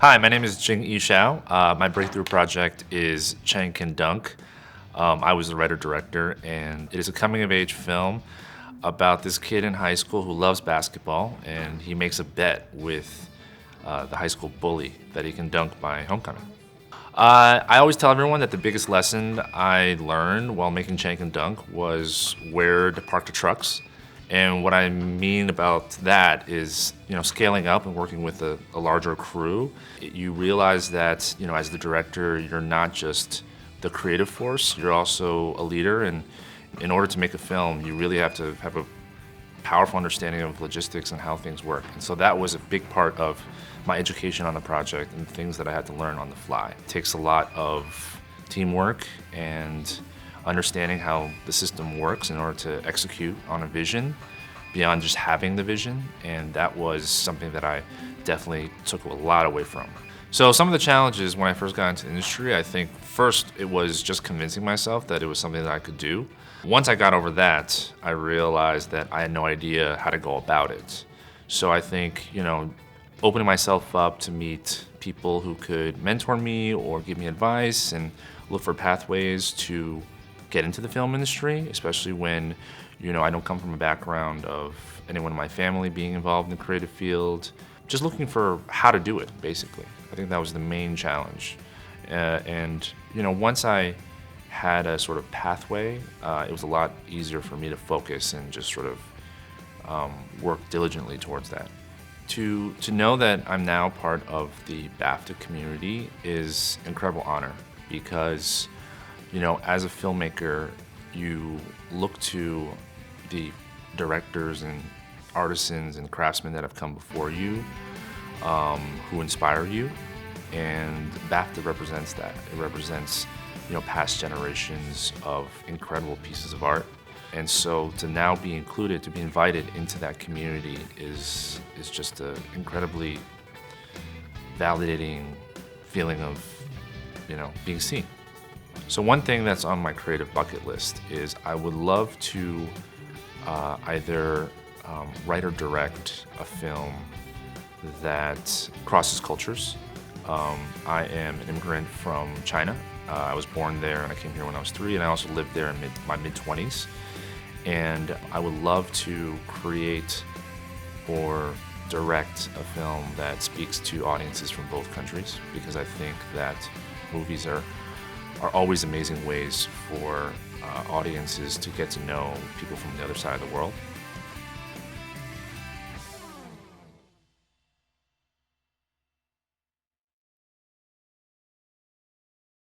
Hi, my name is Jingyi Shao. My breakthrough project is Chang Can Dunk. I was the writer-director, and it is a coming-of-age film about this kid in high school who loves basketball, and he makes a bet with the high school bully that he can dunk by homecoming. I always tell everyone that the biggest lesson I learned while making Chang Can Dunk was where to park the trucks. And what I mean about that is, scaling up and working with a larger crew, you realize that, as the director, you're not just the creative force, you're also a leader. And in order to make a film, you really have to have a powerful understanding of logistics and how things work. And so that was a big part of my education on the project and things that I had to learn on the fly. It takes a lot of teamwork and understanding how the system works in order to execute on a vision beyond just having the vision, and that was something that I definitely took a lot away from. So some of the challenges when I first got into the industry, I think first it was just convincing myself that it was something that I could do. Once I got over that, I realized that I had no idea how to go about it. So I think, opening myself up to meet people who could mentor me or give me advice and look for pathways to get into the film industry, especially when, I don't come from a background of anyone in my family being involved in the creative field. Just looking for how to do it, basically. I think that was the main challenge. Once I had a sort of pathway, it was a lot easier for me to focus and just sort of work diligently towards that. To know that I'm now part of the BAFTA community is an incredible honor because, as a filmmaker, you look to the directors and artisans and craftsmen that have come before you, who inspire you, and BAFTA represents that. It represents, past generations of incredible pieces of art. And so to now be included, to be invited into that community is just an incredibly validating feeling of, being seen. So one thing that's on my creative bucket list is I would love to either write or direct a film that crosses cultures. I am an immigrant from China. I was born there and I came here when I was 3, and I also lived there in my mid-20s. And I would love to create or direct a film that speaks to audiences from both countries, because I think that movies are always amazing ways for audiences to get to know people from the other side of the world.